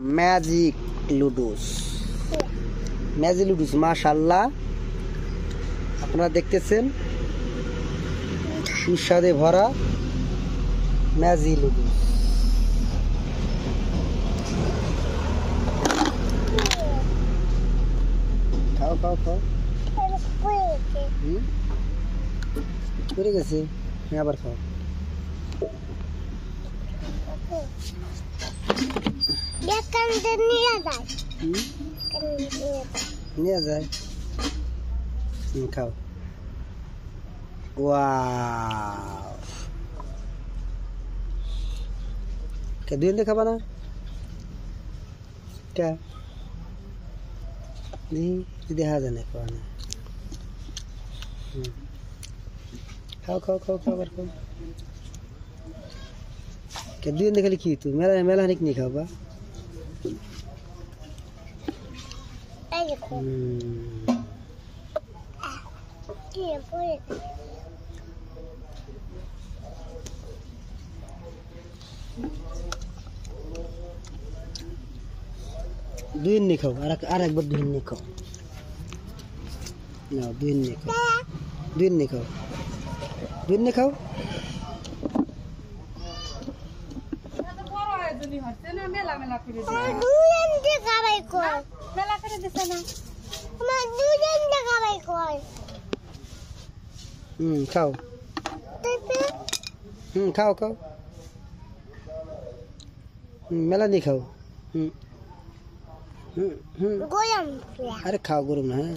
Magic লুডুস, magic লুডুস মাশাআল্লাহ আপনারা দেখতেছেন সুস্বাদে ভরা ম্যাজিক লুডুস। খাও খাও খাও। পড়ে গেছে, আবার খাও। নিয়ে যায়, খাও। ওয়াও, কে দুই দিয়ে খাবা না? কে দেখা যায় না, খাওয়া না। খাও খাও খাও খাও, আবার খাও। কে দুই দিয়ে খালি কি তুই মেলা মেলা হানিক নিয়ে খাবা। দুই নিয়ে খাও, আর একবার দুই নিয়ে খাও না, দুই নিয়ে খাও, দুই নিয়ে খাও, দুই নিয়ে খাও। খাও, খাও খাও, মেলা নিয়ে খাও। আরে খাও, গরম না। হ্যাঁ